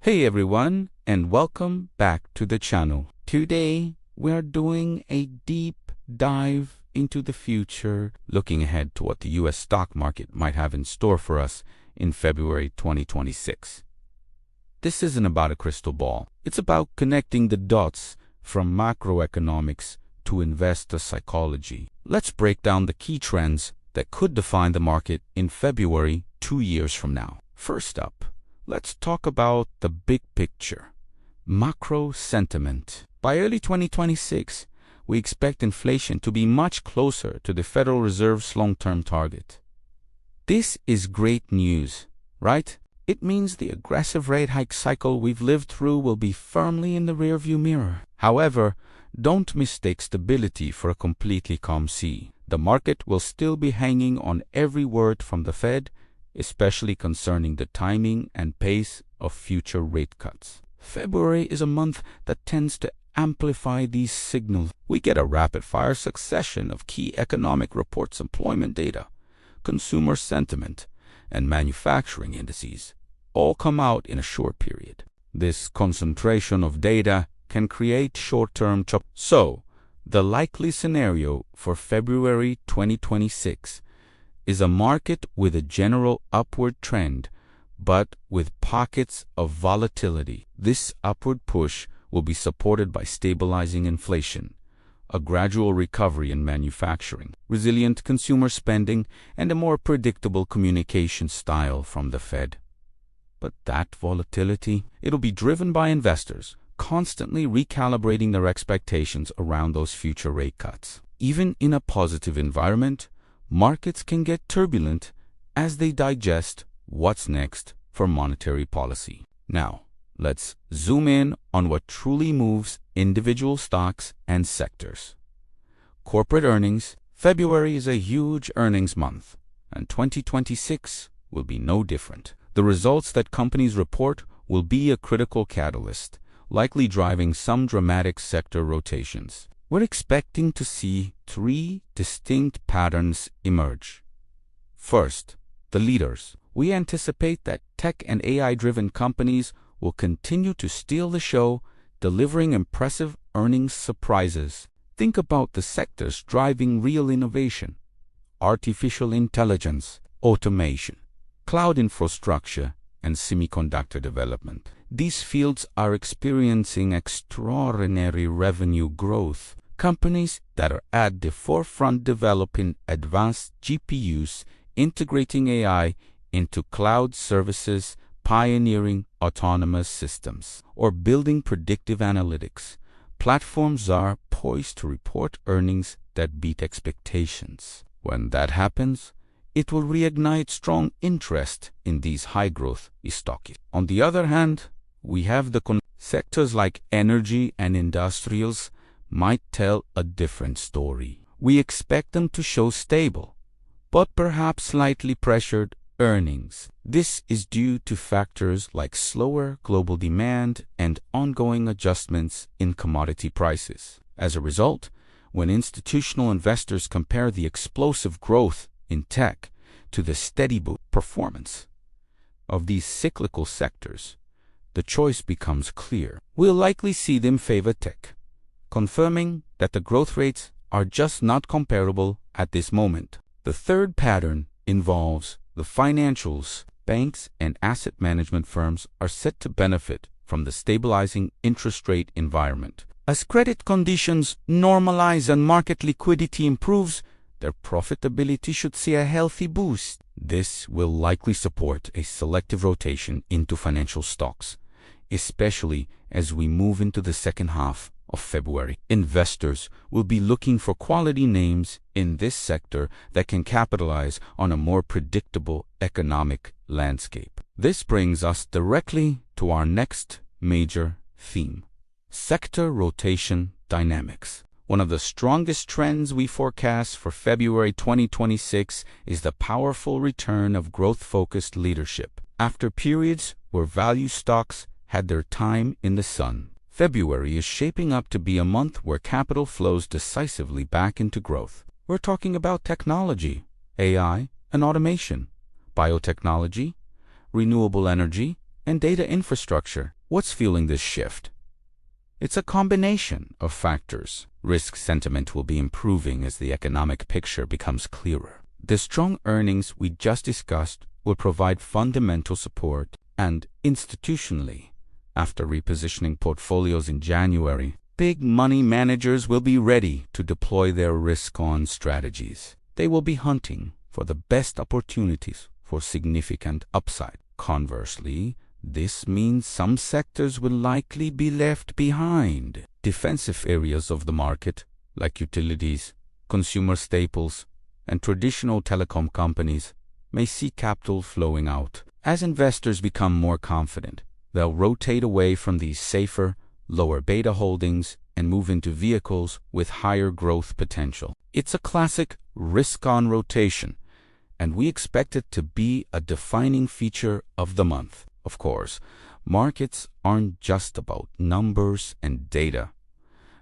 Hey everyone, and welcome back to the channel. Today, we are doing a deep dive into the future, looking ahead to what the US stock market might have in store for us in February 2026. This isn't about a crystal ball. It's about connecting the dots from macroeconomics to investor psychology. Let's break down the key trends that could define the market in February 2 years from now. First up, let's talk about the big picture, macro sentiment. By early 2026, we expect inflation to be much closer to the Federal Reserve's long-term target. This is great news, right? It means the aggressive rate hike cycle we've lived through will be firmly in the rearview mirror. However, don't mistake stability for a completely calm sea. The market will still be hanging on every word from the Fed, especially concerning the timing and pace of future rate cuts. February is a month that tends to amplify these signals. We get a rapid-fire succession of key economic reports, employment data, consumer sentiment, and manufacturing indices all come out in a short period. This concentration of data can create short-term chop. So, the likely scenario for February 2026 is a market with a general upward trend, but with pockets of volatility. This upward push will be supported by stabilizing inflation, a gradual recovery in manufacturing, resilient consumer spending, and a more predictable communication style from the Fed. But that volatility, it'll be driven by investors, constantly recalibrating their expectations around those future rate cuts. Even in a positive environment, markets can get turbulent as they digest what's next for monetary policy. Now, let's zoom in on what truly moves individual stocks and sectors. Corporate earnings. February is a huge earnings month, and 2026 will be no different. The results that companies report will be a critical catalyst, likely driving some dramatic sector rotations. We're expecting to see three distinct patterns emerge. First, the leaders. We anticipate that tech and AI-driven companies will continue to steal the show, delivering impressive earnings surprises. Think about the sectors driving real innovation: artificial intelligence, automation, cloud infrastructure, and semiconductor development. These fields are experiencing extraordinary revenue growth. Companies that are at the forefront developing advanced GPUs, integrating AI into cloud services, pioneering autonomous systems, or building predictive analytics platforms are poised to report earnings that beat expectations. When that happens, it will reignite strong interest in these high-growth stocks. On the other hand, we have the sectors like energy and industrials might tell a different story. We expect them to show stable, but perhaps slightly pressured earnings. This is due to factors like slower global demand and ongoing adjustments in commodity prices. As a result, when institutional investors compare the explosive growth in tech to the steady performance of these cyclical sectors, the choice becomes clear. We'll likely see them favor tech, confirming that the growth rates are just not comparable at this moment. The third pattern involves the financials. Banks and asset management firms are set to benefit from the stabilizing interest rate environment. As credit conditions normalize and market liquidity improves, their profitability should see a healthy boost. This will likely support a selective rotation into financial stocks, especially as we move into the second half of February. Investors will be looking for quality names in this sector that can capitalize on a more predictable economic landscape. This brings us directly to our next major theme: sector rotation dynamics. One of the strongest trends we forecast for February 2026 is the powerful return of growth-focused leadership. After periods where value stocks had their time in the sun, February is shaping up to be a month where capital flows decisively back into growth. We're talking about technology, AI, and automation, biotechnology, renewable energy, and data infrastructure. What's fueling this shift? It's a combination of factors. Risk sentiment will be improving as the economic picture becomes clearer. The strong earnings we just discussed will provide fundamental support, and institutionally, after repositioning portfolios in January, big money managers will be ready to deploy their risk-on strategies. They will be hunting for the best opportunities for significant upside. Conversely, this means some sectors will likely be left behind. Defensive areas of the market, like utilities, consumer staples, and traditional telecom companies, may see capital flowing out. As investors become more confident, they'll rotate away from these safer, lower beta holdings and move into vehicles with higher growth potential. It's a classic risk-on rotation, and we expect it to be a defining feature of the month. Of course, markets aren't just about numbers and data.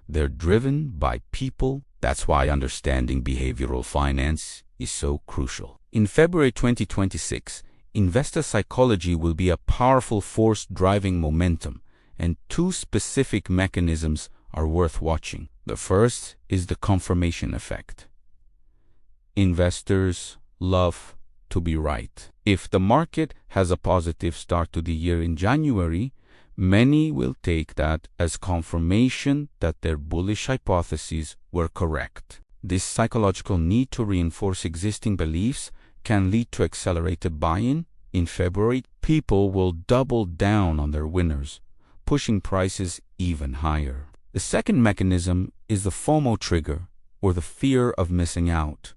They're driven by people. That's why understanding behavioral finance is so crucial. In February 2026, investor psychology will be a powerful force driving momentum, and two specific mechanisms are worth watching. The first is the confirmation effect. Investors love to be right. If the market has a positive start to the year in January, many will take that as confirmation that their bullish hypotheses were correct. This psychological need to reinforce existing beliefs can lead to accelerated buy-in. In February, people will double down on their winners, pushing prices even higher. The second mechanism is the FOMO trigger, or the fear of missing out.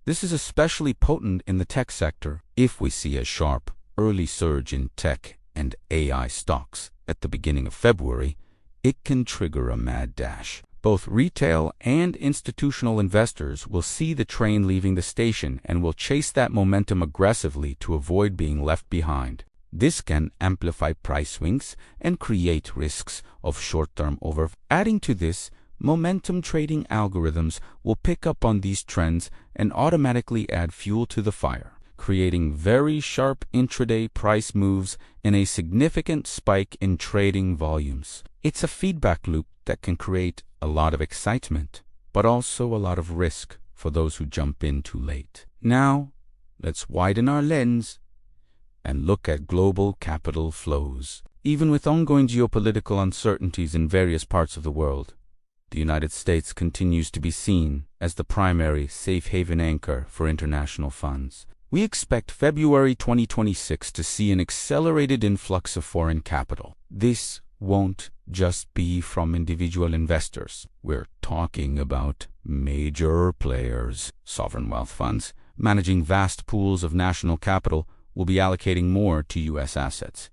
This is especially potent in the tech sector. If we see a sharp, early surge in tech and AI stocks at the beginning of February, it can trigger a mad dash. Both retail and institutional investors will see the train leaving the station and will chase that momentum aggressively to avoid being left behind. This can amplify price swings and create risks of short-term overvalue. Adding to this, momentum trading algorithms will pick up on these trends and automatically add fuel to the fire, creating very sharp intraday price moves and a significant spike in trading volumes. It's a feedback loop that can create a lot of excitement, but also a lot of risk for those who jump in too late. Now, let's widen our lens and look at global capital flows. Even with ongoing geopolitical uncertainties in various parts of the world, the United States continues to be seen as the primary safe haven anchor for international funds. We expect February 2026 to see an accelerated influx of foreign capital. This won't just be from individual investors. We're talking about major players. Sovereign wealth funds, managing vast pools of national capital, will be allocating more to U.S. assets.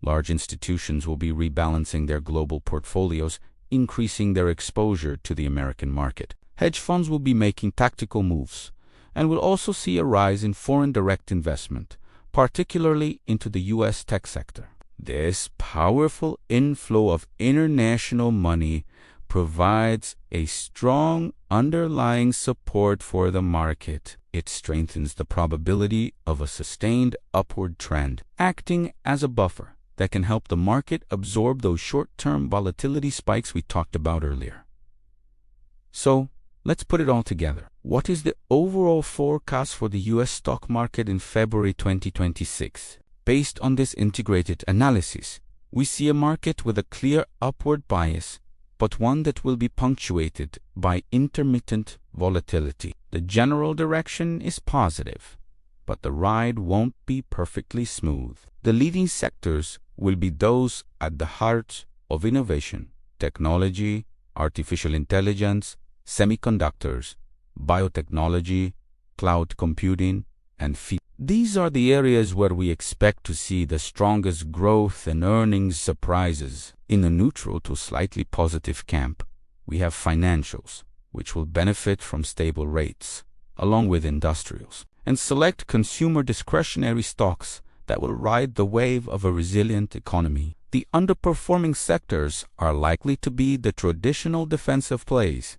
Large institutions will be rebalancing their global portfolios, increasing their exposure to the American market. Hedge funds will be making tactical moves, and will also see a rise in foreign direct investment, particularly into the U.S. tech sector. This powerful inflow of international money provides a strong underlying support for the market. It strengthens the probability of a sustained upward trend, acting as a buffer that can help the market absorb those short-term volatility spikes we talked about earlier. So, let's put it all together. What is the overall forecast for the U.S. stock market in February 2026? Based on this integrated analysis, we see a market with a clear upward bias, but one that will be punctuated by intermittent volatility. The general direction is positive, but the ride won't be perfectly smooth. The leading sectors will be those at the heart of innovation: technology, artificial intelligence, semiconductors, biotechnology, cloud computing, and fintech. These are the areas where we expect to see the strongest growth and earnings surprises. In the neutral to slightly positive camp, we have financials, which will benefit from stable rates, along with industrials, and select consumer discretionary stocks that will ride the wave of a resilient economy. The underperforming sectors are likely to be the traditional defensive plays: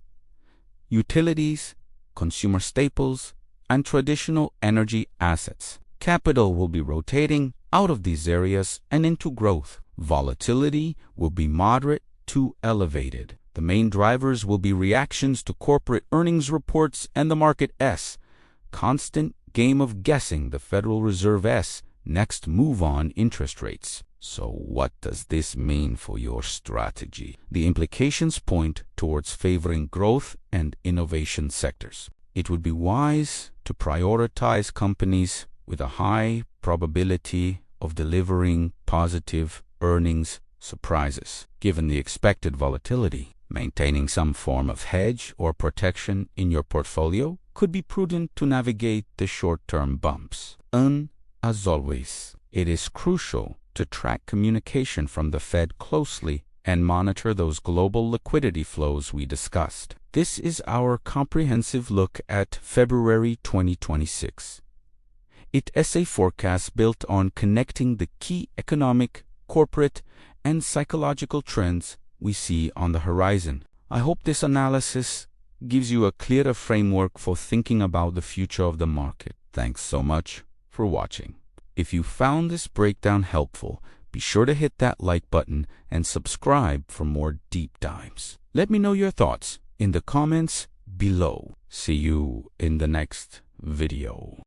utilities, consumer staples, and traditional energy assets. Capital will be rotating out of these areas and into growth, Volatility will be moderate to elevated. The main drivers will be reactions to corporate earnings reports and the market's constant game of guessing the Federal Reserve's next move on interest rates. So what does this mean for your strategy? The implications point towards favoring growth and innovation sectors. It would be wise to prioritize companies with a high probability of delivering positive earnings surprises. Given the expected volatility, maintaining some form of hedge or protection in your portfolio could be prudent to navigate the short-term bumps. As always, it is crucial to track communication from the Fed closely and monitor those global liquidity flows we discussed. This is our comprehensive look at February 2026. It is a forecast built on connecting the key economic, corporate, and psychological trends we see on the horizon. I hope this analysis gives you a clearer framework for thinking about the future of the market. Thanks so much for watching. If you found this breakdown helpful, be sure to hit that like button and subscribe for more deep dives. Let me know your thoughts in the comments below. See you in the next video.